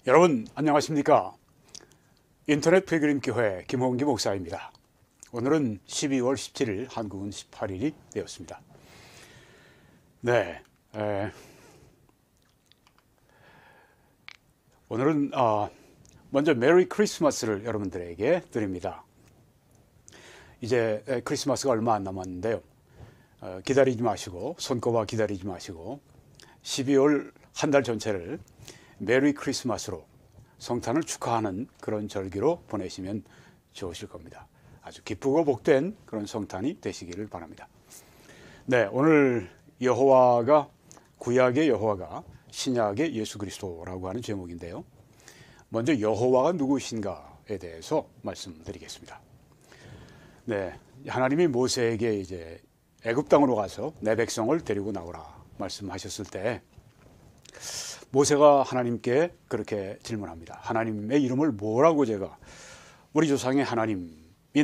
여러분 안녕하십니까? 인터넷 필그림 교회 김홍기 목사입니다. 오늘은 12월 17일, 한국은 18일이 되었습니다. 오늘은 먼저 메리 크리스마스를 여러분들에게 드립니다. 이제 크리스마스가 얼마 안 남았는데요. 기다리지 마시고, 손꼽아 기다리지 마시고 12월 한 달 전체를 메리 크리스마스로 성탄을 축하하는 그런 절기로 보내시면 좋으실 겁니다. 아주 기쁘고 복된 그런 성탄이 되시기를 바랍니다. 네, 오늘 여호와가, 구약의 여호와가 신약의 예수 그리스도라고 하는 제목인데요. 먼저 여호와가 누구신가에 대해서 말씀드리겠습니다. 네, 하나님이 모세에게 이제 애굽 땅으로 가서 내 백성을 데리고 나오라 말씀하셨을 때 모세가 하나님께 그렇게 질문합니다. 하나님의 이름을 뭐라고 제가, 우리 조상의 하나님이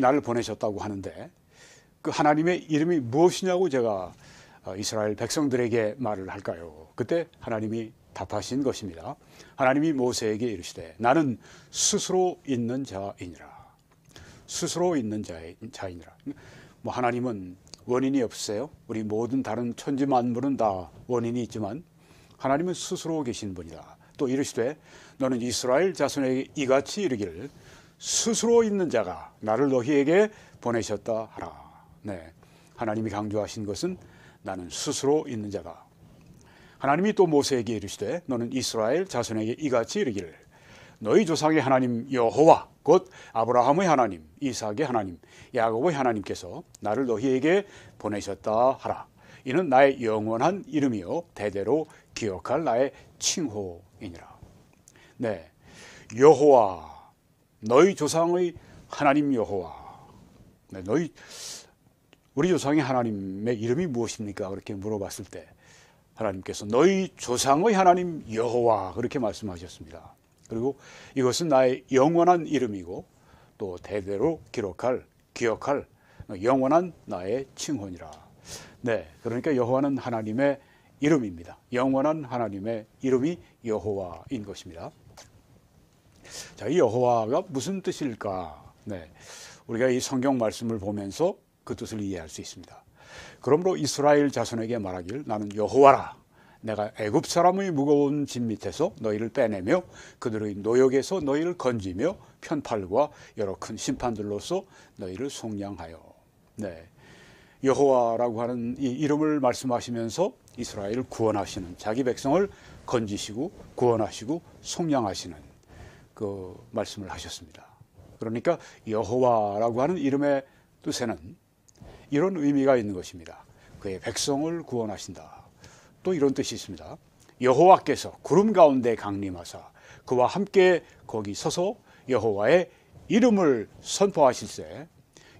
나를 보내셨다고 하는데 그 하나님의 이름이 무엇이냐고 제가 이스라엘 백성들에게 말을 할까요? 그때 하나님이 답하신 것입니다. 하나님이 모세에게 이르시되 나는 스스로 있는 자이니라. 스스로 있는 자이니라. 뭐 하나님은 원인이 없으세요? 우리 모든 다른 천지 만물은 다 원인이 있지만 하나님은 스스로 계신 분이다. 또 이르시되 너는 이스라엘 자손에게 이같이 이르기를 스스로 있는 자가 나를 너희에게 보내셨다 하라. 네, 하나님이 강조하신 것은 나는 스스로 있는 자다. 하나님이 또 모세에게 이르시되 너는 이스라엘 자손에게 이같이 이르기를 너희 조상의 하나님 여호와 곧 아브라함의 하나님, 이삭의 하나님, 야곱의 하나님께서 나를 너희에게 보내셨다 하라. 이는 나의 영원한 이름이요 대대로 기억할 나의 칭호이니라. 네, 여호와, 너희 조상의 하나님 여호와. 네, 우리 조상의 하나님의 이름이 무엇입니까? 그렇게 물어봤을 때 하나님께서 너희 조상의 하나님 여호와 그렇게 말씀하셨습니다. 그리고 이것은 나의 영원한 이름이고 또 대대로 기억할 영원한 나의 칭호니라. 네, 그러니까 여호와는 하나님의 이름입니다. 영원한 하나님의 이름이 여호와인 것입니다. 자, 이 여호와가 무슨 뜻일까? 네, 우리가 이 성경 말씀을 보면서 그 뜻을 이해할 수 있습니다. 그러므로 이스라엘 자손에게 말하길 나는 여호와라. 내가 애굽 사람의 무거운 짐 밑에서 너희를 빼내며 그들의 노역에서 너희를 건지며 편팔과 여러 큰 심판들로서 너희를 속량하여. 네, 여호와라고 하는 이 이름을 말씀하시면서 이스라엘을 구원하시는, 자기 백성을 건지시고 구원하시고 속량하시는 그 말씀을 하셨습니다. 그러니까 여호와라고 하는 이름의 뜻에는 이런 의미가 있는 것입니다. 그의 백성을 구원하신다. 또 이런 뜻이 있습니다. 여호와께서 구름 가운데 강림하사 그와 함께 거기 서서 여호와의 이름을 선포하실세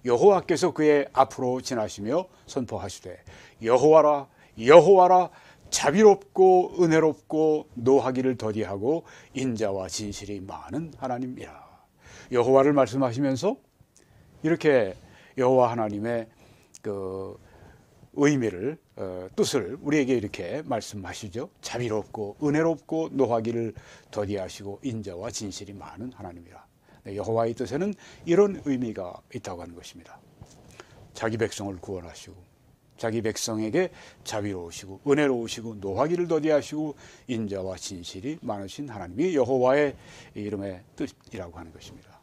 여호와께서 그의 앞으로 지나시며 선포하시되 여호와라 여호와라 자비롭고 은혜롭고 노하기를 더디하고 인자와 진실이 많은 하나님이라. 여호와를 말씀하시면서 이렇게 여호와 하나님의 그 의미를 뜻을 우리에게 이렇게 말씀하시죠. 자비롭고 은혜롭고 노하기를 더디하시고 인자와 진실이 많은 하나님이라. 네, 여호와의 뜻에는 이런 의미가 있다고 하는 것입니다. 자기 백성을 구원하시고 자기 백성에게 자비로우시고 은혜로우시고 노하기를 더디하시고 인자와 진실이 많으신 하나님이 여호와의 이름의 뜻이라고 하는 것입니다.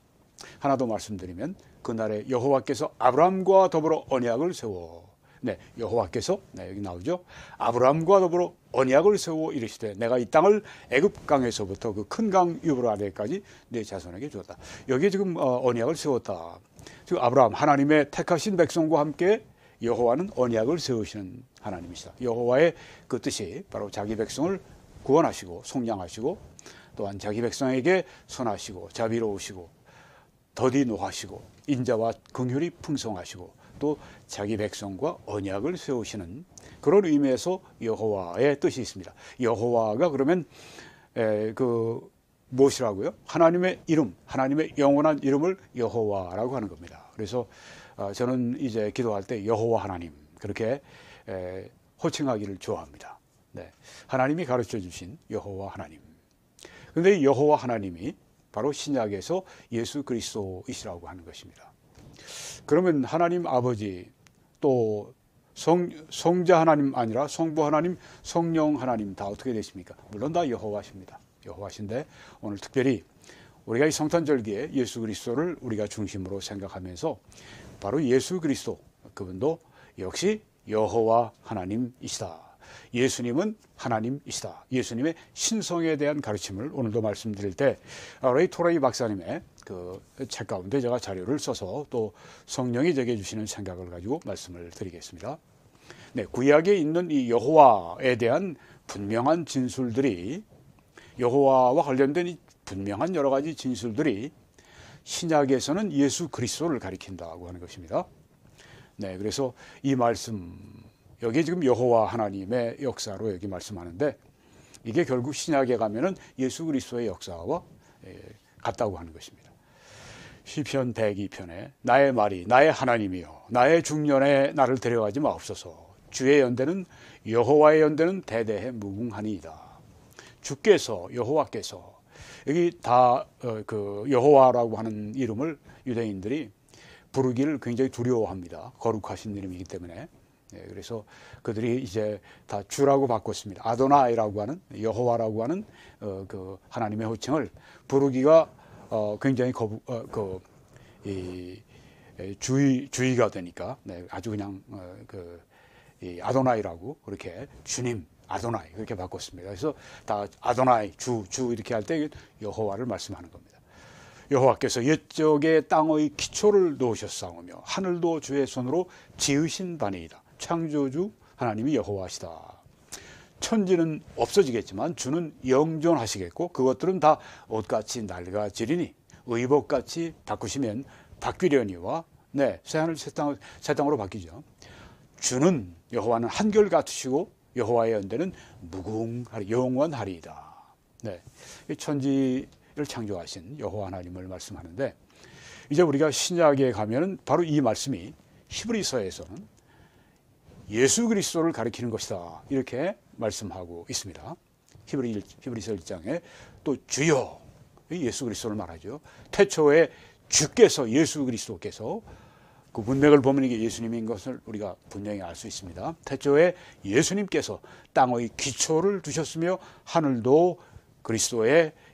하나 더 말씀드리면 그날에 여호와께서 아브라함과 더불어 언약을 세워. 네, 여호와께서 여기 나오죠. 아브라함과 더불어 언약을 세워 이르시되 내가 이 땅을 애굽 강에서부터 그 큰 강 유브라데까지 내 자손에게 주었다. 여기에 지금 언약을 세웠다. 지금 아브라함 하나님의 택하신 백성과 함께 여호와는 언약을 세우시는 하나님이시다. 여호와의 그 뜻이 바로 자기 백성을 구원하시고 속량하시고 또한 자기 백성에게 선하시고 자비로우시고 더디 노하시고 인자와 긍휼이 풍성하시고 또 자기 백성과 언약을 세우시는 그런 의미에서 여호와의 뜻이 있습니다. 여호와가 그러면 그 무엇이라고요? 하나님의 이름, 하나님의 영원한 이름을 여호와라고 하는 겁니다. 그래서 저는 이제 기도할 때 여호와 하나님 그렇게 호칭하기를 좋아합니다. 네, 하나님이 가르쳐 주신 여호와 하나님. 그런데 여호와 하나님이 바로 신약에서 예수 그리스도이시라고 하는 것입니다. 그러면 하나님 아버지 또 성자 하나님 아니라 성부 하나님, 성령 하나님 다 어떻게 되십니까? 물론 다 여호와십니다. 여호와신데 오늘 특별히 우리가 이 성탄절기에 예수 그리스도를 우리가 중심으로 생각하면서 바로 예수 그리스도 그분도 역시 여호와 하나님이시다. 예수님은 하나님이시다. 예수님의 신성에 대한 가르침을 오늘도 말씀드릴 때 레이 토레이 박사님의 그 책 가운데 제가 자료를 써서 또 성령이 제게 주시는 생각을 가지고 말씀을 드리겠습니다. 네, 구약에 있는 이 여호와에 대한 분명한 진술들이 여호와와 관련된 이 분명한 여러 가지 진술들이 신약에서는 예수 그리스도를 가리킨다고 하는 것입니다. 네, 그래서 이 말씀 여기 지금 여호와 하나님의 역사로 여기 말씀하는데 이게 결국 신약에 가면은 예수 그리스도의 역사와 같다고 하는 것입니다. 시편 102편에 나의 말이 나의 하나님이여 나의 중년에 나를 데려가지 마옵소서. 주의 연대는 여호와의 연대는 대대에 무궁하니이다. 주께서 여호와께서 여기 다 그 여호와라고 하는 이름을 유대인들이 부르기를 굉장히 두려워합니다. 거룩하신 이름이기 때문에. 그래서 그들이 이제 다 주라고 바꿨습니다. 아도나이라고 하는 여호와라고 하는 그 하나님의 호칭을 부르기가 굉장히 주의가 되니까 아주 그냥 이 아도나이라고 그렇게 주님 아도나이 그렇게 바꿨습니다. 그래서 다 아도나이 주 이렇게 할 때 여호와를 말씀하는 겁니다. 여호와께서 옛적에 땅의 기초를 놓으셨사오며 하늘도 주의 손으로 지으신 바니이다. 창조주 하나님이 여호와시다. 천지는 없어지겠지만 주는 영존하시겠고 그것들은 다 옷같이 낡아지리니 의복같이 바꾸시면 바뀌려니와 새하늘 새 땅으로 바뀌죠. 주는 여호와는 한결같으시고 여호와의 연대는 무궁하리 영원하리이다. 네, 이 천지를 창조하신 여호와 하나님을 말씀하는데 이제 우리가 신약에 가면은 바로 이 말씀이 히브리서에서는 예수 그리스도를 가리키는 것이다 이렇게 말씀하고 있습니다. 히브리서 1장에 또 주여 예수 그리스도를 말하죠. 태초에 주께서 예수 그리스도께서 그 문맥을 보면 이게 예수님인 것을 우리가 분명히 알 수 있습니다. 태초에 예수님께서 땅의 기초를 두셨으며 하늘도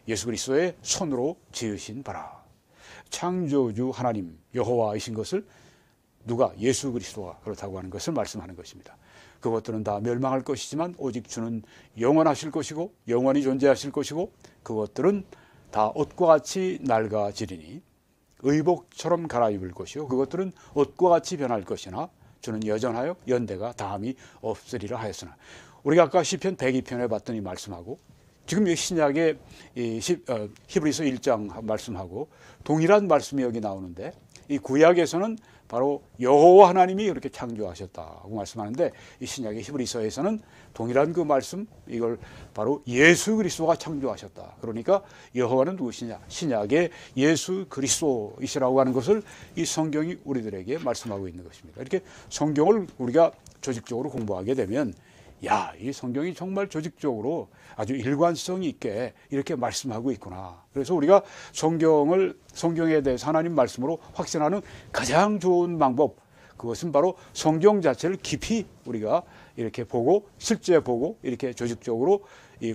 예수 그리스도의 손으로 지으신 바라. 창조주 하나님 여호와이신 것을 누가 예수 그리스도가 그렇다고 하는 것을 말씀하는 것입니다. 그것들은 다 멸망할 것이지만 오직 주는 영원하실 것이고 영원히 존재하실 것이고 그것들은 다 옷과 같이 낡아지리니 의복처럼 갈아입을 것이요 그것들은 옷과 같이 변할 것이나 주는 여전하여 연대가 다함이 없으리라 하였으나 우리가 아까 시편 102편에 봤더니 말씀하고 지금 이 신약의 히브리서 1장 말씀하고 동일한 말씀이 여기 나오는데 이 구약에서는 바로 여호와 하나님이 그렇게 창조하셨다고 말씀하는데 이 신약의 히브리서에서는 동일한 그 말씀 이걸 바로 예수 그리스도가 창조하셨다. 그러니까 여호와는 누구시냐? 신약의 예수 그리스도이시라고 하는 것을 이 성경이 우리들에게 말씀하고 있는 것입니다. 이렇게 성경을 우리가 조직적으로 공부하게 되면 이 성경이 정말 조직적으로 아주 일관성 있게 이렇게 말씀하고 있구나. 그래서 우리가 성경에 대해서 하나님 말씀으로 확신하는 가장 좋은 방법, 그것은 바로 성경 자체를 깊이 우리가 이렇게 보고 실제 보고 이렇게 조직적으로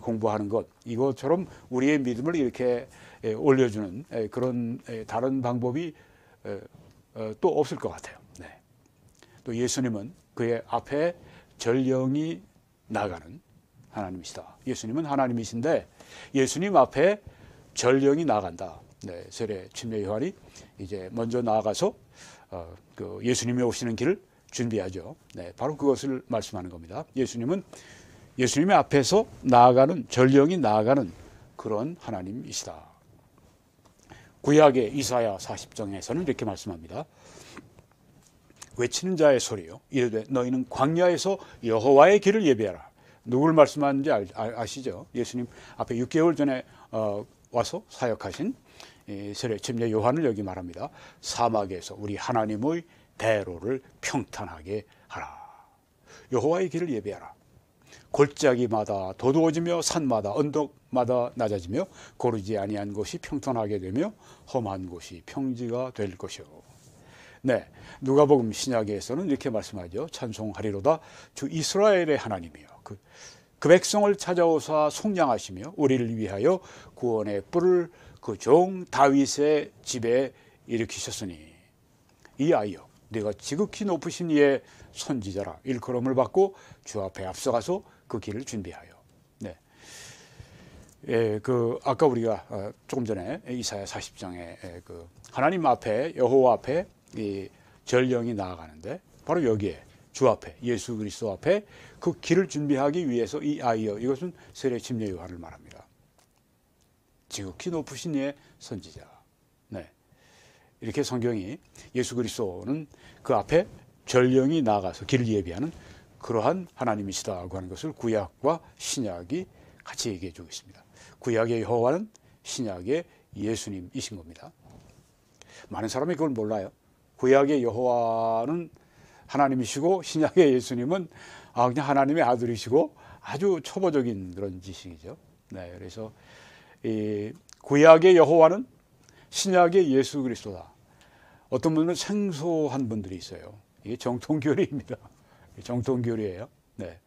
공부하는 것, 이것처럼 우리의 믿음을 이렇게 올려주는 그런 다른 방법이 또 없을 것 같아요. 또 예수님은 그의 앞에 전령이 나가는 하나님이시다. 예수님은 하나님이신데 예수님 앞에 전령이 나간다. 세례 침례 요한이 이제 먼저 나아가서 그 예수님이 오시는 길을 준비하죠. 바로 그것을 말씀하는 겁니다. 예수님은 예수님의 앞에서 나아가는 전령이 나아가는 그런 하나님이시다. 구약의 이사야 40장에서는 이렇게 말씀합니다. 외치는 자의 소리요 이르되 너희는 광야에서 여호와의 길을 예비하라. 누굴 말씀하는지 아시죠? 예수님 앞에 6개월 전에 와서 사역하신 세례 침례 요한을 여기 말합니다. 사막에서 우리 하나님의 대로를 평탄하게 하라. 여호와의 길을 예비하라. 골짜기마다 도두어지며 산마다 언덕마다 낮아지며 고르지 아니한 곳이 평탄하게 되며 험한 곳이 평지가 될 것이요. 네, 누가복음 신약에서는 이렇게 말씀하죠. 찬송하리로다 주 이스라엘의 하나님이여 그 백성을 찾아오사 속량하시며 우리를 위하여 구원의 뿔을 그 종 다윗의 집에 일으키셨으니 이 아이여 네가 지극히 높으신 이의 선지자라. 일컬음을 받고 주 앞에 앞서가서 그 길을 준비하여. 네, 아까 우리가 조금 전에 이사야 40장에 하나님 앞에 여호와 앞에 이 전령이 나아가는데 바로 여기에 주 앞에 예수 그리스도 앞에 그 길을 준비하기 위해서 이 아이여, 이것은 세례 침례 요한을 말합니다. 지극히 높으신 이의 선지자. 네, 이렇게 성경이 예수 그리스도는 그 앞에 전령이 나아가서 길을 예비하는 그러한 하나님이시다고 하는 것을 구약과 신약이 같이 얘기해 주고 있습니다. 구약의 여호와는 신약의 예수님이신 겁니다. 많은 사람이 그걸 몰라요. 구약의 여호와는 하나님이시고 신약의 예수님은 그냥 하나님의 아들이시고 아주 초보적인 그런 지식이죠. 네, 그래서 이 구약의 여호와는 신약의 예수 그리스도다. 어떤 분들은 생소한 분들이 있어요. 이게 정통교리입니다. 정통교리예요. 네,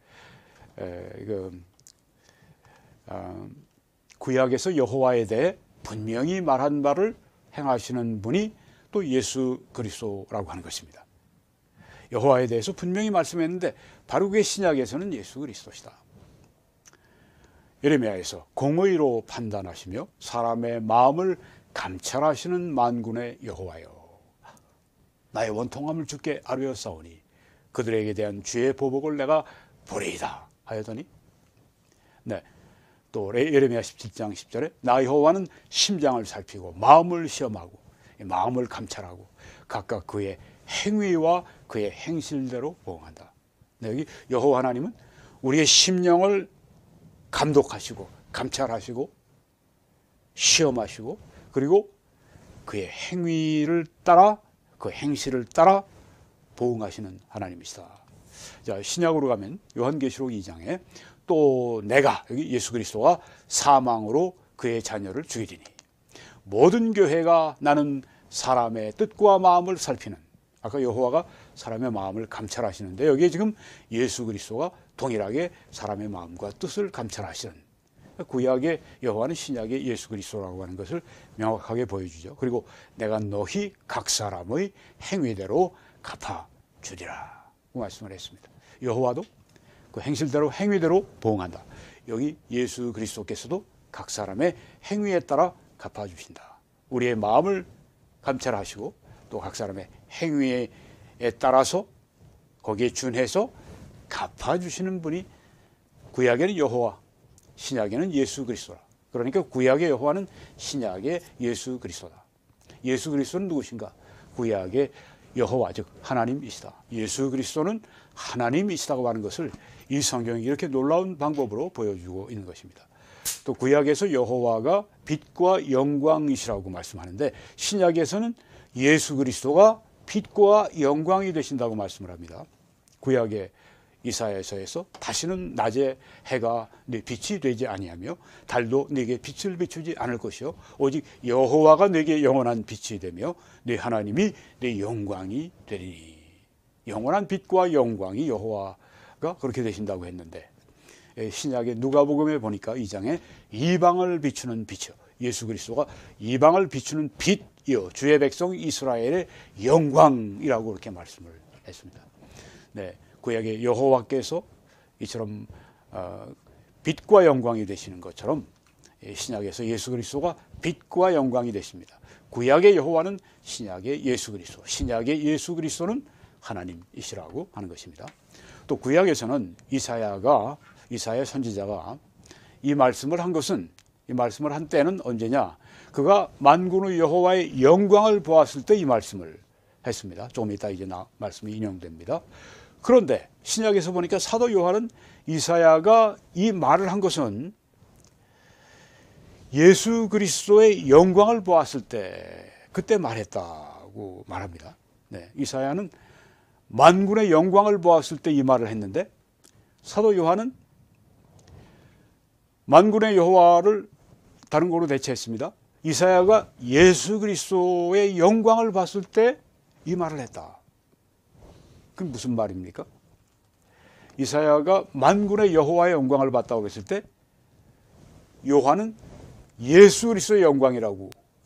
구약에서 여호와에 대해 분명히 말한 바를 행하시는 분이 또 예수 그리스도라고 하는 것입니다. 여호와에 대해서 분명히 말씀했는데 바룩의 신약에서는 예수 그리스도시다. 예레미야에서 공의로 판단하시며 사람의 마음을 감찰하시는 만군의 여호와여 나의 원통함을 주께 아뢰었사오니 그들에게 대한 주의 보복을 내가 보리이다 하였더니 네, 또 예레미야 17장 10절에 나 여호와는 심장을 살피고 마음을 시험하고 마음을 감찰하고 각각 그의 행위와 그의 행실대로 보응한다. 네, 여기 여호와 하나님은 우리의 심령을 감독하시고 감찰하시고 시험하시고 그리고 그의 행위를 따라 그 행실을 따라 보응하시는 하나님이시다. 자, 신약으로 가면 요한계시록 2장에 또 내가 여기 예수 그리스도가 사망으로 그의 자녀를 죽이리니 모든 교회가 나는 사람의 뜻과 마음을 살피는 아까 여호와가 사람의 마음을 감찰하시는데 여기에 지금 예수 그리스도가 동일하게 사람의 마음과 뜻을 감찰하시는 구약의 여호와는 신약의 예수 그리스도라고 하는 것을 명확하게 보여주죠. 그리고 내가 너희 각 사람의 행위대로 갚아주리라 그 말씀을 했습니다. 여호와도 그 행실대로 행위대로 보응한다. 여기 예수 그리스도께서도 각 사람의 행위에 따라 갚아주신다. 우리의 마음을 감찰하시고 또 각 사람의 행위에 따라서 거기에 준해서 갚아주시는 분이 구약에는 여호와, 신약에는 예수 그리스도라. 그러니까 구약의 여호와는 신약의 예수 그리스도다. 예수 그리스도는 누구신가? 구약의 여호와 즉 하나님이시다. 예수 그리스도는 하나님이시다고 하는 것을 이 성경이 이렇게 놀라운 방법으로 보여주고 있는 것입니다. 또 구약에서 여호와가 빛과 영광이시라고 말씀하는데 신약에서는 예수 그리스도가 빛과 영광이 되신다고 말씀을 합니다. 구약의 이사야서에서 다시는 낮에 해가 내 빛이 되지 아니하며 달도 내게 빛을 비추지 않을 것이요 오직 여호와가 내게 영원한 빛이 되며 내 하나님이 내 영광이 되리니. 영원한 빛과 영광이 여호와가 그렇게 되신다고 했는데 신약의 누가복음에 보니까 2장에 이방을 비추는 빛이요 예수 그리스도가 이방을 비추는 빛이요 주의 백성 이스라엘의 영광이라고 그렇게 말씀을 했습니다. 네, 구약의 여호와께서 이처럼 빛과 영광이 되시는 것처럼 신약에서 예수 그리스도가 빛과 영광이 되십니다. 구약의 여호와는 신약의 예수 그리스도, 신약의 예수 그리스도는 하나님이시라고 하는 것입니다. 또 구약에서는 이사야 선지자가 이 말씀을 한 때는 언제냐? 그가 만군의 여호와의 영광을 보았을 때 이 말씀을 했습니다. 조금 이따 이제 말씀이 인용됩니다. 그런데 신약에서 보니까 사도 요한은 이사야가 이 말을 한 것은 예수 그리스도의 영광을 보았을 때 그때 말했다고 말합니다. 네, 이사야는 만군의 영광을 보았을 때 이 말을 했는데 사도 요한은 만군의 여호와를 다른 거로 대체했습니다. 이사야가 예수 그리스도의 영광을 봤을 때 이 말을 했다. 그게 무슨 말입니까? 이사야가 만군의 여호와의 영광을 봤다고 했을 때 요한은 예수 그리스도의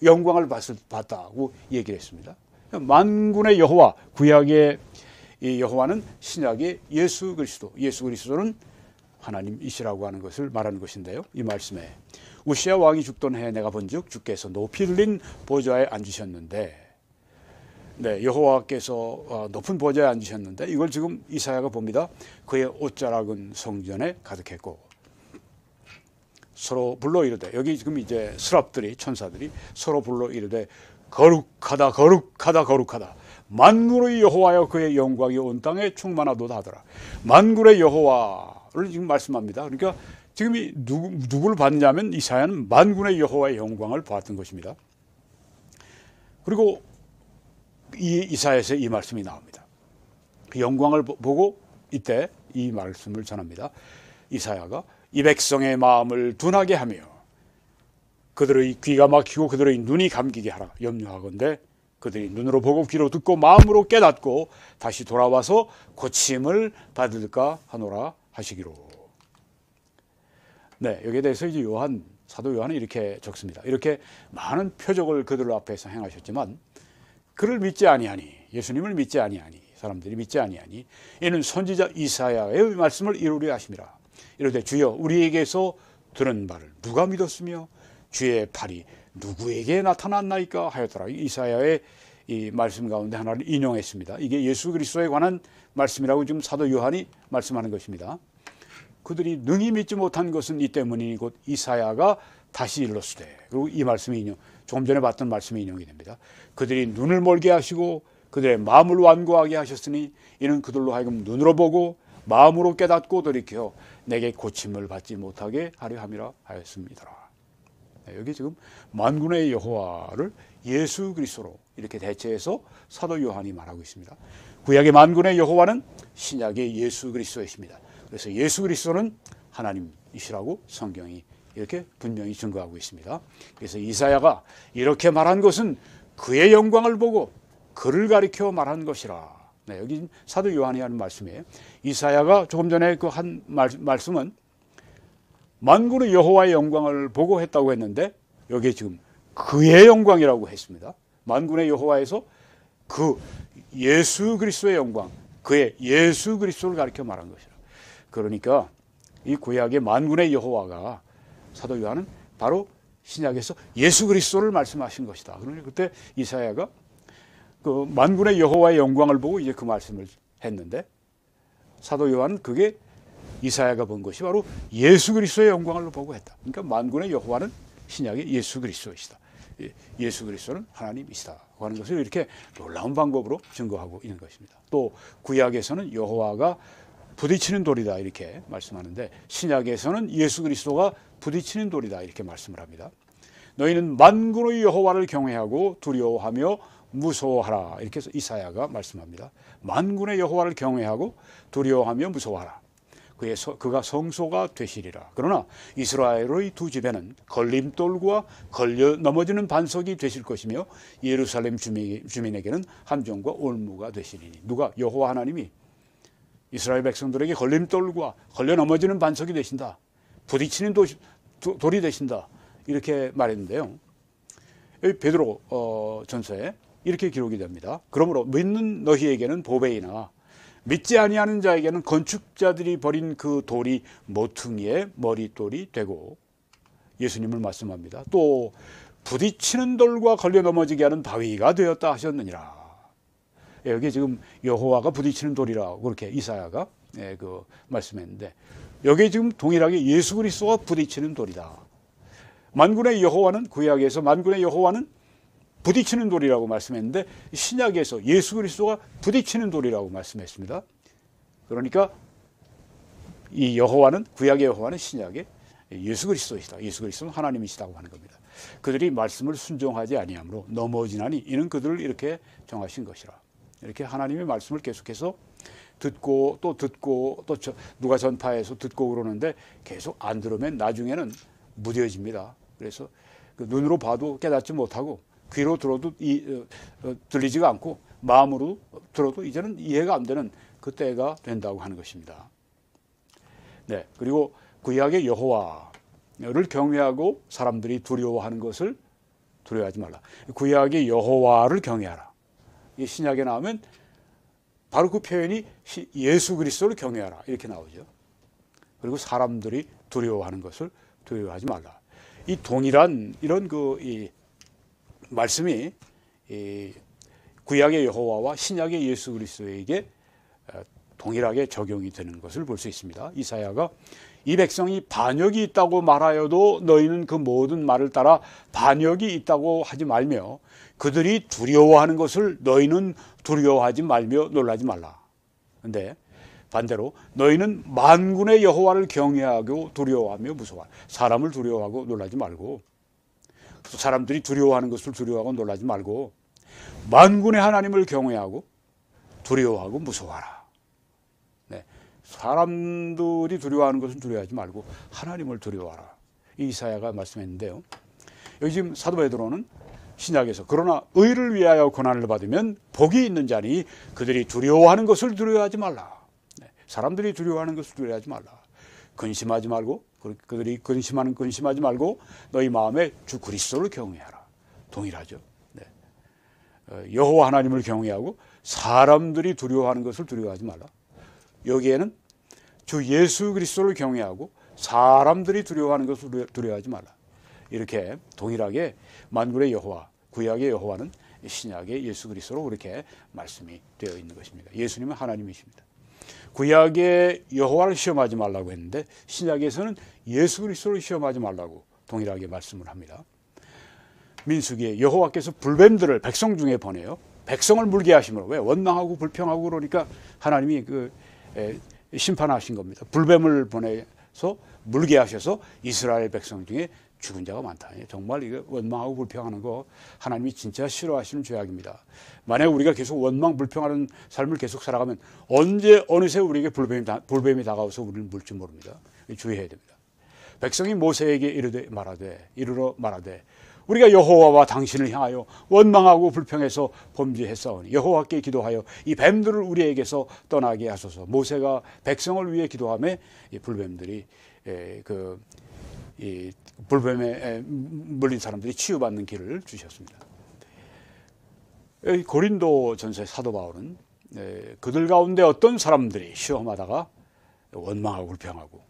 영광을 봤다고 얘기를 했습니다. 만군의 여호와, 구약의 이 여호와는 신약의 예수 그리스도는 하나님이시라고 하는 것을 말하는 것인데요. 이 말씀에 우시야 왕이 죽던 해에 내가 본즉 주께서 높이 들린 보좌에 앉으셨는데, 네, 여호와께서 높은 보좌에 앉으셨는데 이걸 지금 이사야가 봅니다. 그의 옷자락은 성전에 가득했고 서로 불러 이르되, 여기 지금 이제 스랍들이, 천사들이 서로 불러 이르되 거룩하다 거룩하다 거룩하다 만군의 여호와여 그의 영광이 온 땅에 충만하도다 하더라. 만군의 여호와를 지금 말씀합니다. 그러니까 지금 이 누구를 봤냐면 이사야는 만군의 여호와의 영광을 봤던 것입니다. 그리고 이 이사야에서 이 말씀이 나옵니다. 그 영광을 보고 이때 이 말씀을 전합니다. 이사야가 이 백성의 마음을 둔하게 하며 그들의 귀가 막히고 그들의 눈이 감기게 하라. 염려하건대 그들이 눈으로 보고 귀로 듣고 마음으로 깨닫고 다시 돌아와서 고침을 받을까 하노라 하시기로. 네, 여기에 대해서 이제 사도 요한은 이렇게 적습니다. 이렇게 많은 표적을 그들 앞에서 행하셨지만 그를 믿지 아니하니, 예수님을 믿지 아니하니, 사람들이 믿지 아니하니 이는 선지자 이사야의 말씀을 이루려 하심이라. 이르되 주여 우리에게서 들은 바를 누가 믿었으며 주의 팔이 누구에게 나타났나이까 하였더라. 이사야의 이 말씀 가운데 하나를 인용했습니다. 이게 예수 그리스도에 관한 말씀이라고 지금 사도 요한이 말씀하는 것입니다. 그들이 능히 믿지 못한 것은 이 때문이니 곧 이사야가 다시 일렀으되, 그리고 이 말씀이 조금 전에 봤던 말씀이 인용이 됩니다. 그들이 눈을 멀게 하시고 그들의 마음을 완고하게 하셨으니 이는 그들로 하여금 눈으로 보고 마음으로 깨닫고 돌이켜 내게 고침을 받지 못하게 하려 함이라 하였습니다. 네, 여기 지금 만군의 여호와를 예수 그리스도로 이렇게 대체해서 사도 요한이 말하고 있습니다. 구약의 만군의 여호와는 신약의 예수 그리스도이십니다. 그래서 예수 그리스도는 하나님이시라고 성경이 이렇게 분명히 증거하고 있습니다. 그래서 이사야가 이렇게 말한 것은 그의 영광을 보고 그를 가리켜 말한 것이라. 네, 여기 사도 요한이 하는 말씀이에요. 이사야가 조금 전에 그 한 말씀은 만군의 여호와의 영광을 보고 했다고 했는데 여기에 지금 그의 영광이라고 했습니다. 만군의 여호와에서 그 예수 그리스도의 영광, 그의 예수 그리스도를 가리켜 말한 것이라. 그러니까 이 구약의 만군의 여호와가 사도 요한은 바로 신약에서 예수 그리스도를 말씀하신 것이다. 그러니 그때 이사야가 그 만군의 여호와의 영광을 보고 이제 그 말씀을 했는데 사도 요한은 그게 이사야가 본 것이 바로 예수 그리스도의 영광을 보고 했다. 그러니까 만군의 여호와는 신약의 예수 그리스도이시다. 예수 그리스도는 하나님이시다 하는 것을 이렇게 놀라운 방법으로 증거하고 있는 것입니다. 또 구약에서는 여호와가 부딪히는 돌이다 이렇게 말씀하는데 신약에서는 예수 그리스도가 부딪히는 돌이다 이렇게 말씀을 합니다. 너희는 만군의 여호와를 경외하고 두려워하며 무서워하라 이렇게 해서 이사야가 말씀합니다. 만군의 여호와를 경외하고 두려워하며 무서워하라. 그가 성소가 되시리라. 그러나 이스라엘의 두 집에는 걸림돌과 걸려 넘어지는 반석이 되실 것이며 예루살렘 주민에게는 함정과 올무가 되시리니. 누가? 여호와 하나님이 이스라엘 백성들에게 걸림돌과 걸려 넘어지는 반석이 되신다. 부딪히는 돌이 되신다. 이렇게 말했는데요. 여기 베드로 전서에 이렇게 기록이 됩니다. 그러므로 믿는 너희에게는 보배이나 믿지 아니하는 자에게는 건축자들이 버린 그 돌이 모퉁이의 머릿돌이 되고, 예수님을 말씀합니다. 또 부딪히는 돌과 걸려 넘어지게 하는 바위가 되었다 하셨느니라. 여기 지금 여호와가 부딪히는 돌이라고 그렇게 이사야가 그 말씀했는데 여기 지금 동일하게 예수 그리스도가 부딪히는 돌이다. 만군의 여호와는 구약에서 만군의 여호와는 부딪히는 돌이라고 말씀했는데 신약에서 예수 그리스도가 부딪히는 돌이라고 말씀했습니다. 그러니까 이 여호와는 구약의 여호와는 신약의 예수 그리스도이시다. 예수 그리스도는 하나님이시다고 하는 겁니다. 그들이 말씀을 순종하지 아니하므로 넘어지나니 이는 그들을 이렇게 정하신 것이라. 이렇게 하나님의 말씀을 계속해서 듣고 또 누가 전파해서 듣고 그러는데 계속 안 들으면 나중에는 무뎌집니다. 그래서 그 눈으로 봐도 깨닫지 못하고 귀로 들어도 들리지가 않고 마음으로 들어도 이제는 이해가 안 되는 그때가 된다고 하는 것입니다. 네, 그리고 구약의 여호와를 경외하고 사람들이 두려워하는 것을 두려워하지 말라. 구약의 여호와를 경외하라. 이 신약에 나오면 바로 그 표현이 예수 그리스도를 경외하라 이렇게 나오죠. 그리고 사람들이 두려워하는 것을 두려워하지 말라. 이 동일한 이런 이 말씀이 이 구약의 여호와와 신약의 예수 그리스도에게 동일하게 적용이 되는 것을 볼 수 있습니다. 이사야가 이 백성이 반역이 있다고 말하여도 너희는 그 모든 말을 따라 반역이 있다고 하지 말며 그들이 두려워하는 것을 너희는 두려워하지 말며 놀라지 말라. 그런데 반대로 너희는 만군의 여호와를 경외하고 두려워하며 무서워하라. 사람을 두려워하고 놀라지 말고 사람들이 두려워하는 것을 두려워하고 놀라지 말고 만군의 하나님을 경외하고 두려워하고 무서워하라. 네, 사람들이 두려워하는 것은 두려워하지 말고 하나님을 두려워하라. 이사야가 말씀했는데요. 여기 지금 사도 베드로는 신약에서 그러나 의를 위하여 고난을 받으면 복이 있는 자니 그들이 두려워하는 것을 두려워하지 말라. 네, 사람들이 두려워하는 것을 두려워하지 말라. 근심하지 말고 그들이 근심하지 말고 너희 마음에 주 그리스도를 경외하라. 동일하죠. 네. 여호와 하나님을 경외하고 사람들이 두려워하는 것을 두려워하지 말라. 여기에는 주 예수 그리스도를 경외하고 사람들이 두려워하는 것을 두려워하지 말라. 이렇게 동일하게 만군의 여호와, 구약의 여호와는 신약의 예수 그리스도로 그렇게 말씀이 되어 있는 것입니다. 예수님은 하나님이십니다. 구약의 여호와를 시험하지 말라고 했는데 신약에서는 예수 그리스도를 시험하지 말라고 동일하게 말씀을 합니다. 민수기에 여호와께서 불뱀들을 백성 중에 보내요. 백성을 물게 하심으로. 왜? 원망하고 불평하고 그러니까 하나님이 심판하신 겁니다. 불뱀을 보내서 물게 하셔서 이스라엘 백성 중에 죽은 자가 많다. 정말 이거 원망하고 불평하는 거 하나님이 진짜 싫어하시는 죄악입니다. 만약 우리가 계속 원망 불평하는 삶을 계속 살아가면 언제 어느새 우리에게 불뱀이 다가와서 우리를 물지 모릅니다. 주의해야 됩니다. 백성이 모세에게 이르러 말하되 우리가 여호와와 당신을 향하여 원망하고 불평해서 범죄했사오니 여호와께 기도하여 이 뱀들을 우리에게서 떠나게 하소서. 모세가 백성을 위해 기도하며 이 불뱀들이 이 불뱀에 물린 사람들이 치유받는 길을 주셨습니다. 고린도 전서의 사도 바울은 그들 가운데 어떤 사람들이 시험하다가 원망하고 불평하고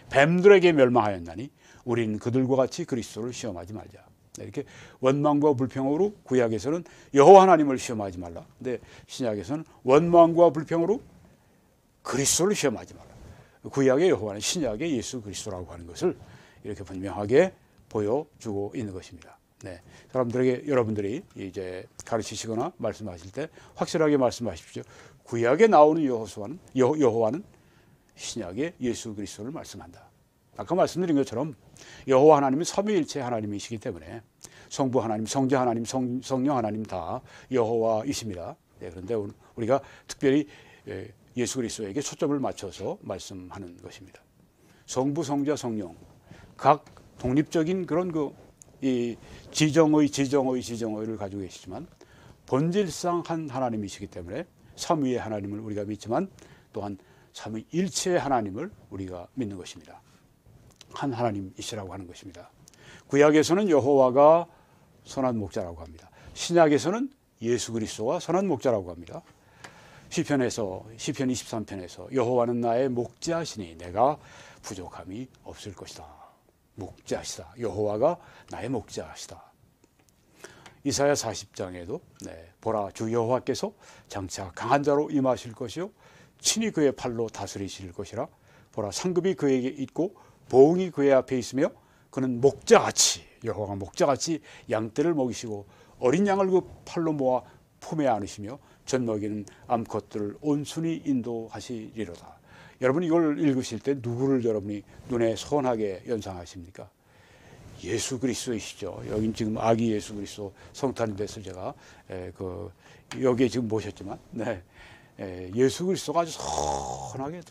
뱀들에게 멸망하였나니 우리는 그들과 같이 그리스도를 시험하지 말자. 이렇게 원망과 불평으로 구약에서는 여호와 하나님을 시험하지 말라. 근데 신약에서는 원망과 불평으로 그리스도를 시험하지 말라. 구약의 여호와는 신약의 예수 그리스도라고 하는 것을 이렇게 분명하게 보여주고 있는 것입니다. 네, 사람들에게 여러분들이 이제 가르치시거나 말씀하실 때 확실하게 말씀하십시오. 구약에 나오는 여호와는 신약의 예수 그리스도를 말씀한다. 아까 말씀드린 것처럼 여호와 하나님은 삼위일체 하나님이시기 때문에 성부 하나님, 성자 하나님, 성령 하나님 다 여호와이십니다. 네, 그런데 우리가 특별히 예수 그리스도에게 초점을 맞춰서 말씀하는 것입니다. 성부, 성자, 성령 각 독립적인 그런 이 지정의를 가지고 계시지만 본질상 한 하나님이시기 때문에 삼위의 하나님을 우리가 믿지만 또한 삼위일체의 하나님을 우리가 믿는 것입니다. 한 하나님이시라고 하는 것입니다. 구약에서는 여호와가 선한 목자라고 합니다. 신약에서는 예수 그리스도가 선한 목자라고 합니다. 시편 23편에서 여호와는 나의 목자시니 내가 부족함이 없을 것이다. 목자시다. 여호와가 나의 목자시다. 이사야 40장에도 보라 주 여호와께서 장차 강한 자로 임하실 것이요 친히 그의 팔로 다스리실 것이라. 보라 상급이 그에게 있고 보응이 그의 앞에 있으며 그는 목자같이, 여호와가 목자같이 양떼를 먹이시고 어린 양을 그 팔로 모아 품에 안으시며 젖먹이는 암컷들을 온순히 인도하시리로다. 여러분 이걸 읽으실 때 누구를 여러분이 눈에 선하게 연상하십니까? 예수 그리스도이시죠. 여긴 지금 아기 예수 그리스도 성탄절에서 제가 여기에 지금 모셨지만, 네, 예수 그리스도가 아주 선하게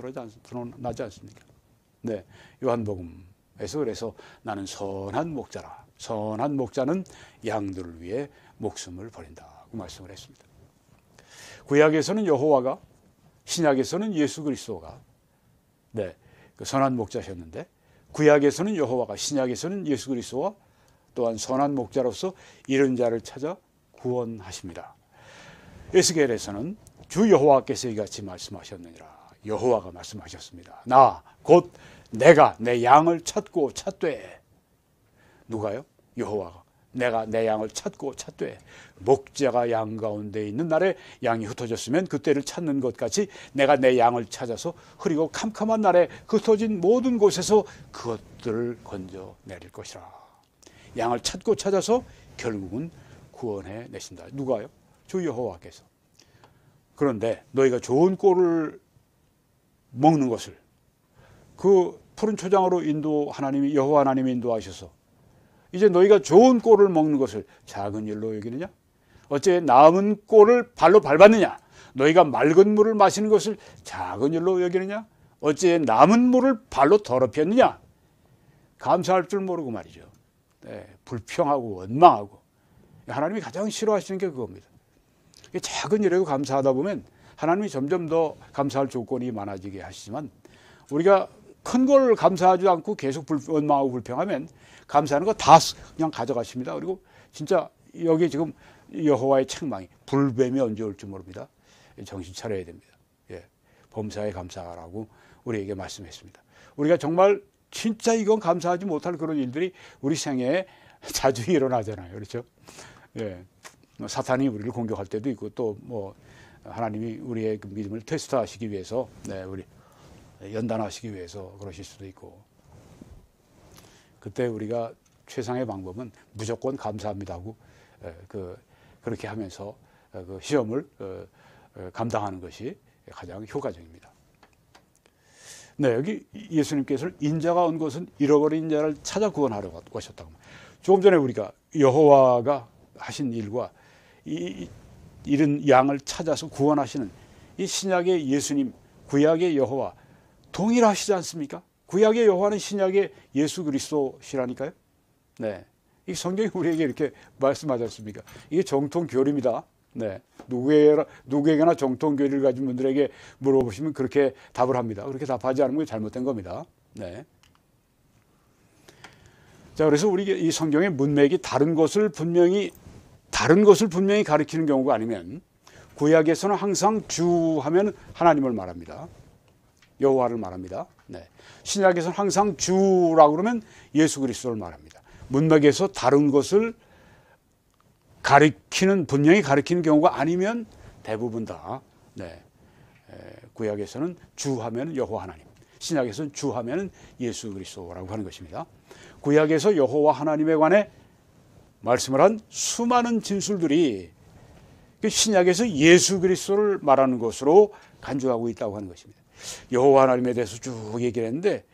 드러나지 않습니까? 네, 요한복음에서 그래서 나는 선한 목자라. 선한 목자는 양들을 위해 목숨을 버린다고 말씀을 했습니다. 구약에서는 여호와가, 신약에서는 예수 그리스도가, 네, 그 선한 목자셨는데, 구약에서는 여호와가, 신약에서는 예수 그리스도와 또한 선한 목자로서 이른 자를 찾아 구원하십니다. 에스겔에서는 주 여호와께서 이같이 말씀하셨느니라. 여호와가 말씀하셨습니다. 나 곧 내가 내 양을 찾고 찾되. 누가요? 여호와가. 내가 내 양을 찾고 찾되. 목자가 양 가운데 있는 날에 양이 흩어졌으면 그때를 찾는 것 같이 내가 내 양을 찾아서 흐리고 캄캄한 날에 흩어진 모든 곳에서 그것들을 건져내릴 것이라. 양을 찾고 찾아서 결국은 구원해 내신다. 누가요? 주 여호와께서. 그런데 너희가 좋은 꼴을 먹는 것을 그 푸른 초장으로 하나님이 여호와 하나님이 인도하셔서 이제 너희가 좋은 꼴을 먹는 것을 작은 일로 여기느냐? 어째 남은 꼴을 발로 밟았느냐? 너희가 맑은 물을 마시는 것을 작은 일로 여기느냐? 어째 남은 물을 발로 더럽혔느냐? 감사할 줄 모르고 말이죠. 네, 불평하고 원망하고. 하나님이 가장 싫어하시는 게 그겁니다. 작은 일에도 감사하다 보면 하나님이 점점 더 감사할 조건이 많아지게 하시지만, 우리가 큰 걸 감사하지 않고 계속 원망하고 불평하면 감사하는 거 다 그냥 가져가십니다. 그리고 진짜 여기 지금 여호와의 책망이, 불뱀이 언제 올지 모릅니다. 정신 차려야 됩니다. 예, 범사에 감사하라고 우리에게 말씀했습니다. 우리가 정말 진짜 이건 감사하지 못할 그런 일들이 우리 생애에 자주 일어나잖아요. 그렇죠? 예, 사탄이 우리를 공격할 때도 있고, 또 뭐 하나님이 우리의 그 믿음을 테스트하시기 위해서, 네, 우리 연단하시기 위해서 그러실 수도 있고, 그때 우리가 최상의 방법은 무조건 감사합니다 하고 그렇게 하면서 그 시험을 감당하는 것이 가장 효과적입니다. 네, 여기 예수님께서 인자가 온 것은 잃어버린 자를 찾아 구원하려고 오셨다고. 조금 전에 우리가 여호와가 하신 일과 잃은 양을 찾아서 구원하시는 이 신약의 예수님, 구약의 여호와 동일하시지 않습니까? 구약의 여호와는 신약의 예수 그리스도시라니까요. 네, 이 성경이 우리에게 이렇게 말씀하지 않습니까? 이게 정통 교리입니다. 네, 누구에게나 정통 교리를 가진 분들에게 물어보시면 그렇게 답을 합니다. 그렇게 답하지 않으면 잘못된 겁니다. 네. 자, 그래서 우리 이 성경의 문맥이 다른 것을 분명히 가리키는 경우가 아니면, 구약에서는 항상 주 하면 하나님을 말합니다. 여호와를 말합니다. 네. 신약에서는 항상 주라고 그러면 예수 그리스도를 말합니다. 문맥에서 다른 것을 분명히 가리키는 경우가 아니면 대부분 다, 네, 구약에서는 주 하면 여호와 하나님, 신약에서는 주 하면 예수 그리스도라고 하는 것입니다. 구약에서 여호와 하나님에 관해 말씀을 한 수많은 진술들이 신약에서 예수 그리스도를 말하는 것으로 간주하고 있다고 하는 것입니다. 여호와 하나님에 대해서 쭉 얘기를 했는데,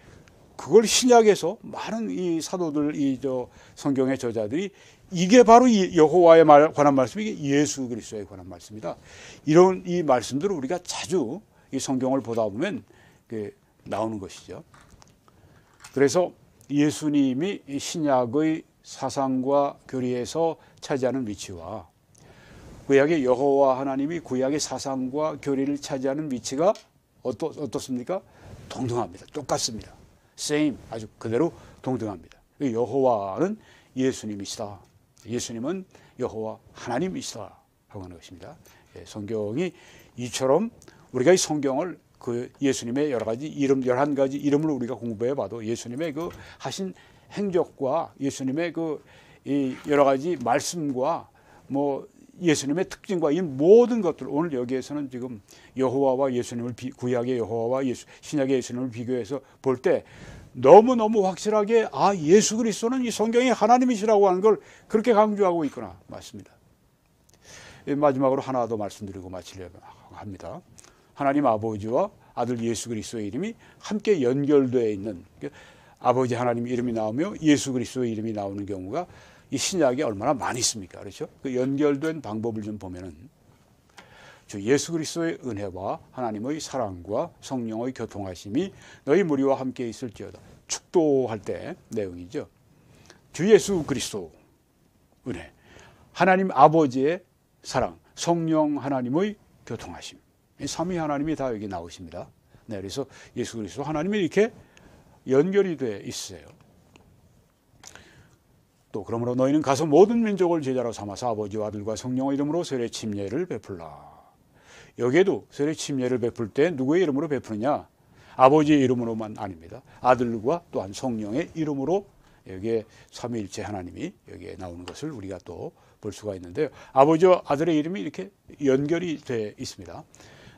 그걸 신약에서 많은 이 사도들, 성경의 저자들이 이게 바로 여호와에 관한 말씀이, 이게 예수 그리스도에 관한 말씀이다. 이런 이 말씀들을 우리가 자주 이 성경을 보다 보면 나오는 것이죠. 그래서 예수님이 신약의 사상과 교리에서 차지하는 위치와 구약의 여호와 하나님이 구약의 사상과 교리를 차지하는 위치가 어떻습니까? 동등합니다. 똑같습니다. same, 아주 그대로 동등합니다. 여호와는 예수님이시다. 예수님은 여호와 하나님이시다 하고 하는 것입니다. 성경이 이처럼 우리가 이 성경을 그 예수님의 여러 가지 이름, 11가지 이름을 우리가 공부해 봐도 예수님의 그 하신 행적과 예수님의 그 이 여러 가지 말씀과 뭐 예수님의 특징과 이 모든 것들, 오늘 여기에서는 지금 여호와와 예수님을 구약의 여호와와 신약의 예수님을 비교해서 볼 때 너무너무 확실하게 예수 그리스도는 이 성경에 하나님이시라고 하는 걸 그렇게 강조하고 있구나 맞습니다. 마지막으로 하나 더 말씀드리고 마치려고 합니다. 하나님 아버지와 아들 예수 그리스도의 이름이 함께 연결되어 있는, 아버지 하나님 이름이 나오며 예수 그리스도의 이름이 나오는 경우가 이 신약에 얼마나 많이 있습니까? 그렇죠? 그 연결된 방법을 좀 보면은 주 예수 그리스도의 은혜와 하나님의 사랑과 성령의 교통하심이 너희 무리와 함께 있을지어다. 축도할 때 내용이죠. 주 예수 그리스도 은혜, 하나님 아버지의 사랑, 성령 하나님의 교통하심, 이 삼위 하나님이 다 여기 나오십니다. 네, 그래서 예수 그리스도 하나님이 이렇게 연결이 돼 있어요. 또 그러므로 너희는 가서 모든 민족을 제자로 삼아서 아버지와 아들과 성령의 이름으로 세례 침례를 베풀라. 여기에도 세례 침례를 베풀 때 누구의 이름으로 베푸느냐? 아버지의 이름으로만 아닙니다. 아들과 또한 성령의 이름으로 여기에 삼위일체 하나님이 여기에 나오는 것을 우리가 또 볼 수가 있는데요. 아버지와 아들의 이름이 이렇게 연결이 돼 있습니다.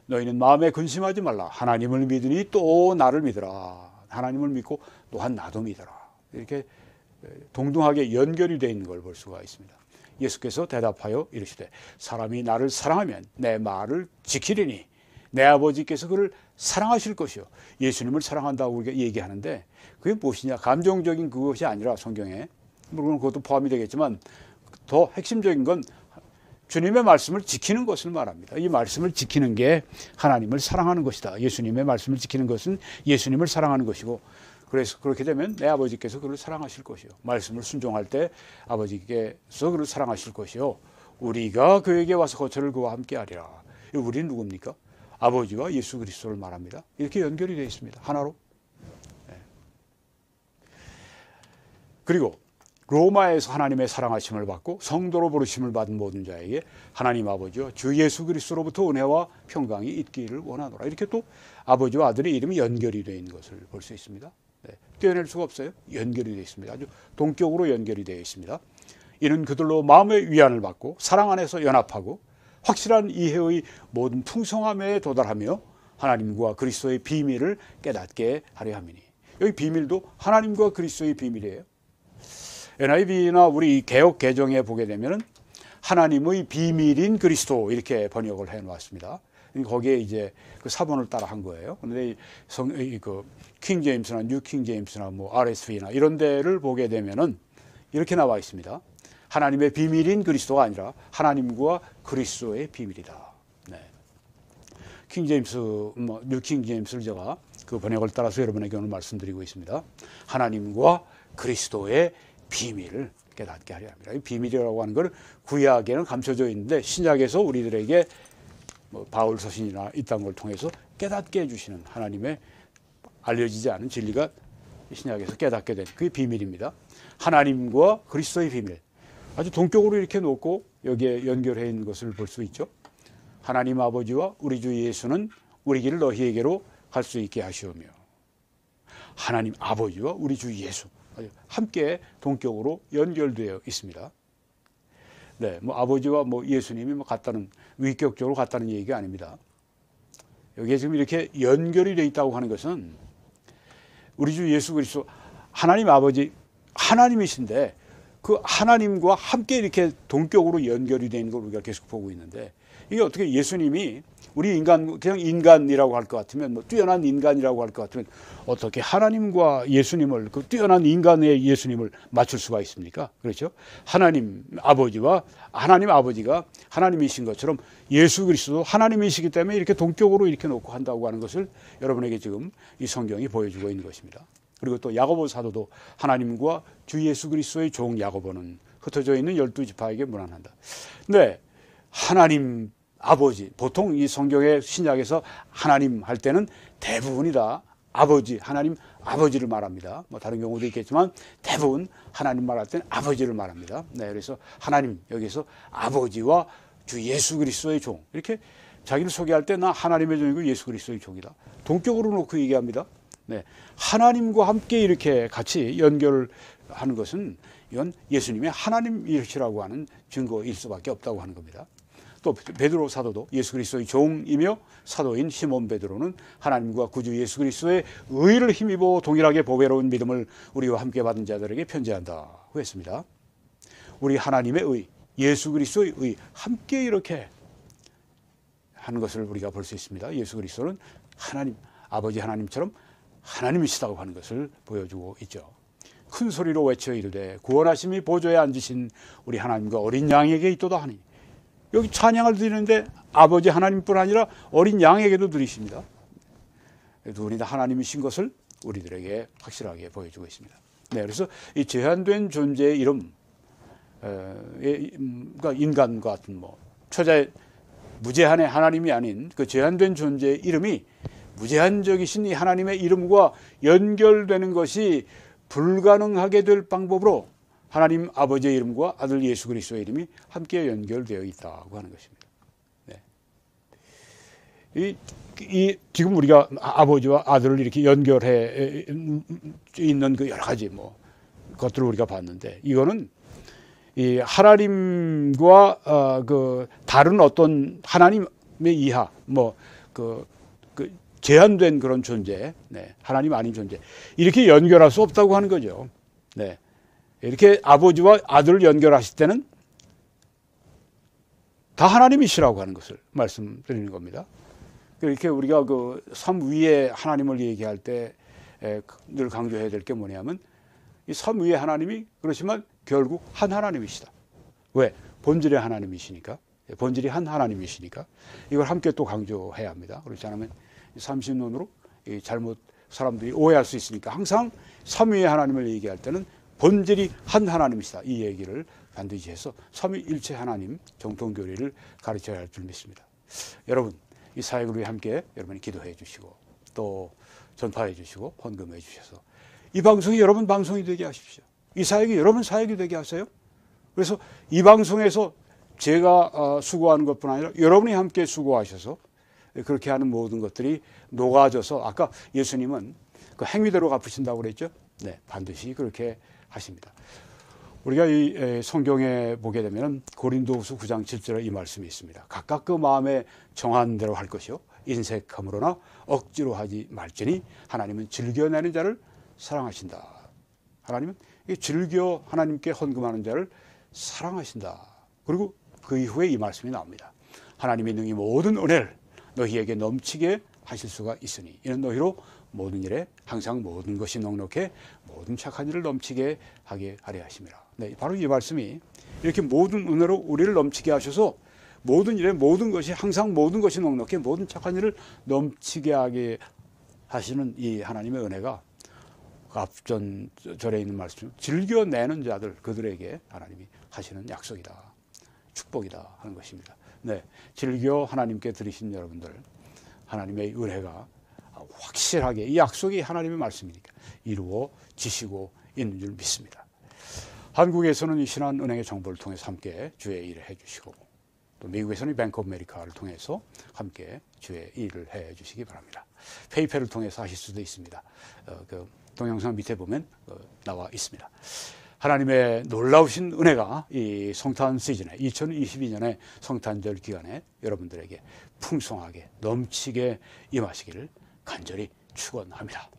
너희는 마음에 근심하지 말라. 하나님을 믿으니 또 나를 믿으라. 하나님을 믿고 또한 나도 믿으라. 이렇게 동등하게 연결이 되어 있는 걸 볼 수가 있습니다. 예수께서 대답하여 이르시되 사람이 나를 사랑하면 내 말을 지키리니 내 아버지께서 그를 사랑하실 것이요. 예수님을 사랑한다고 우리가 얘기하는데 그게 무엇이냐? 감정적인 그것이 아니라 성경에, 물론 그것도 포함이 되겠지만 더 핵심적인 건 주님의 말씀을 지키는 것을 말합니다. 이 말씀을 지키는 게 하나님을 사랑하는 것이다. 예수님의 말씀을 지키는 것은 예수님을 사랑하는 것이고, 그래서 그렇게 되면 내 아버지께서 그를 사랑하실 것이요. 말씀을 순종할 때 아버지께서 그를 사랑하실 것이요. 우리가 그에게 와서 거처를 그와 함께 하리라. 우리는 누굽니까? 아버지와 예수 그리스도를 말합니다. 이렇게 연결이 되어 있습니다. 하나로. 네. 그리고 로마에서 하나님의 사랑하심을 받고 성도로 부르심을 받은 모든 자에게 하나님 아버지와 주 예수 그리스도로부터 은혜와 평강이 있기를 원하노라. 이렇게 또 아버지와 아들의 이름이 연결이 되어 있는 것을 볼 수 있습니다. 네, 떼어낼 수가 없어요. 연결이 되어 있습니다. 아주 동격으로 연결이 되어 있습니다. 이는 그들로 마음의 위안을 받고 사랑 안에서 연합하고 확실한 이해의 모든 풍성함에 도달하며 하나님과 그리스도의 비밀을 깨닫게 하려 함이니. 여기 비밀도 하나님과 그리스도의 비밀이에요. NIV나 우리 개역 개정에 보게 되면은 하나님의 비밀인 그리스도 이렇게 번역을 해 놓았습니다. 거기에 이제 그 사본을 따라 한 거예요. 그런데 그 킹 제임스나 뉴 킹 제임스나 뭐 RSV나 이런 데를 보게 되면은 이렇게 나와 있습니다. 하나님의 비밀인 그리스도가 아니라 하나님과 그리스도의 비밀이다. 네. 킹 제임스, 뉴 킹 제임스를 제가 그 번역을 따라서 여러분에게 오늘 말씀드리고 있습니다. 하나님과 그리스도의 비밀을 깨닫게 하려 합니다. 이 비밀이라고 하는 걸 구약에는 감춰져 있는데 신약에서 우리들에게 바울 서신이나 이딴 걸 통해서 깨닫게 해주시는 하나님의 알려지지 않은 진리가 신약에서 깨닫게 된 그게 비밀입니다. 하나님과 그리스도의 비밀. 아주 동격으로 이렇게 놓고 여기에 연결해 있는 것을 볼 수 있죠. 하나님 아버지와 우리 주 예수는 우리 길을 너희에게로 갈 수 있게 하시오며 하나님 아버지와 우리 주 예수 함께 동격으로 연결되어 있습니다. 네, 뭐 아버지와 뭐 예수님이 뭐 같다는 위격적으로 같다는 얘기가 아닙니다. 여기에 지금 이렇게 연결이 되어 있다고 하는 것은 우리 주 예수 그리스도 하나님 아버지 하나님이신데 그 하나님과 함께 이렇게 동격으로 연결이 되는 걸 우리가 계속 보고 있는데 이게 어떻게 예수님이 우리 인간 그냥 인간이라고 할 것 같으면 뭐 뛰어난 인간이라고 할 것 같으면 어떻게 하나님과 예수님을 그 뛰어난 인간의 예수님을 맞출 수가 있습니까? 그렇죠? 하나님 아버지와 하나님 아버지가 하나님이신 것처럼 예수 그리스도 하나님이시기 때문에 이렇게 동격으로 이렇게 놓고 한다고 하는 것을 여러분에게 지금 이 성경이 보여주고 있는 것입니다. 그리고 또 야고보 사도도 하나님과 주 예수 그리스도의 종 야고보는 흩어져 있는 12지파에게 문안한다. 네, 하나님 아버지, 보통 이 성경의 신약에서 하나님 할 때는 대부분이 다 아버지, 하나님 아버지를 말합니다. 뭐 다른 경우도 있겠지만 대부분 하나님 말할 때는 아버지를 말합니다. 네, 그래서 하나님 여기서 아버지와 주 예수 그리스도의 종 이렇게 자기를 소개할 때 나 하나님의 종이고 예수 그리스도의 종이다. 동격으로 놓고 얘기합니다. 네, 하나님과 함께 이렇게 같이 연결하는 것은 이건 예수님의 하나님이시라고 하는 증거일 수밖에 없다고 하는 겁니다. 또 베드로 사도도 예수 그리스도의 종이며 사도인 시몬 베드로는 하나님과 구주 예수 그리스도의 의를 힘입어 동일하게 보배로운 믿음을 우리와 함께 받은 자들에게 편지한다고 했습니다. 우리 하나님의 의, 예수 그리스도의 의 함께 이렇게 하는 것을 우리가 볼 수 있습니다. 예수 그리스도는 하나님, 아버지 하나님처럼 하나님이시다고 하는 것을 보여주고 있죠. 큰 소리로 외쳐 이르되 구원하심이 보좌에 앉으신 우리 하나님과 어린 양에게 있도다 하니, 여기 찬양을 드리는데 아버지 하나님뿐 아니라 어린 양에게도 드리십니다. 두 분이 다 하나님이신 것을 우리들에게 확실하게 보여주고 있습니다. 네, 그래서 이 제한된 존재의 이름, 그러니까 인간과 같은 초자의 무제한의 하나님이 아닌 그 제한된 존재의 이름이 무제한적이신 이 하나님의 이름과 연결되는 것이 불가능하게 될 방법으로 하나님 아버지의 이름과 아들 예수 그리스도의 이름이 함께 연결되어 있다고 하는 것입니다. 네. 지금 우리가 아버지와 아들을 이렇게 연결해 있는 그 여러 가지 것들을 우리가 봤는데, 이거는 이 하나님과 그 다른 어떤 하나님의 이하 제한된 그런 존재, 네, 하나님 아닌 존재, 이렇게 연결할 수 없다고 하는 거죠. 네, 이렇게 아버지와 아들을 연결하실 때는 다 하나님이시라고 하는 것을 말씀드리는 겁니다. 이렇게 우리가 그 삼위의 하나님을 얘기할 때 늘 강조해야 될 게 뭐냐면, 이 삼위의 하나님이 그렇지만 결국 한 하나님이시다. 왜? 본질의 하나님이시니까, 본질이 한 하나님이시니까 이걸 함께 또 강조해야 합니다. 그렇지 않으면 삼신론으로 잘못 사람들이 오해할 수 있으니까 항상 삼위의 하나님을 얘기할 때는 본질이 한 하나님이시다, 이 얘기를 반드시 해서 삼위일체 하나님 정통교리를 가르쳐야 할 줄 믿습니다. 여러분, 이 사역을 위해 함께 여러분이 기도해 주시고 또 전파해 주시고 헌금해 주셔서 이 방송이 여러분 방송이 되게 하십시오. 이 사역이 여러분 사역이 되게 하세요. 그래서 이 방송에서 제가 수고하는 것뿐 아니라 여러분이 함께 수고하셔서 그렇게 하는 모든 것들이 녹아져서, 아까 예수님은 그 행위대로 갚으신다고 그랬죠. 네, 반드시 그렇게 하십니다. 우리가 이 성경에 보게 되면 고린도후서 9장 7절에 이 말씀이 있습니다. 각각 그 마음에 정한 대로 할 것이요 인색함으로나 억지로 하지 말지니 하나님은 즐겨내는 자를 사랑하신다. 하나님은 즐겨 하나님께 헌금하는 자를 사랑하신다. 그리고 그 이후에 이 말씀이 나옵니다. 하나님이 능히 모든 은혜를 너희에게 넘치게 하실 수가 있으니 이는 너희로 모든 일에 항상 모든 것이 넉넉해 모든 착한 일을 넘치게 하게 하려 하심이라. 네, 바로 이 말씀이 이렇게 모든 은혜로 우리를 넘치게 하셔서 모든 일에 모든 것이 항상 모든 것이 넉넉해 모든 착한 일을 넘치게 하게 하시는 이 하나님의 은혜가 앞전 절에 있는 말씀, 즐겨내는 자들, 그들에게 하나님이 하시는 약속이다, 축복이다 하는 것입니다. 네, 즐겨 하나님께 드리신 여러분들, 하나님의 은혜가 확실하게, 이 약속이 하나님의 말씀이니까 이루어지시고 있는 줄 믿습니다. 한국에서는 이 신한은행의 정보를 통해서 함께 주의 일을 해주시고, 또 미국에서는 뱅크 오브 아메리카를 통해서 함께 주의 일을 해주시기 바랍니다. 페이팔을 통해서 하실 수도 있습니다. 그 동영상 밑에 보면 나와 있습니다. 하나님의 놀라우신 은혜가 이 성탄 시즌에 2022년의 성탄절 기간에 여러분들에게 풍성하게 넘치게 임하시기를 간절히 축원합니다.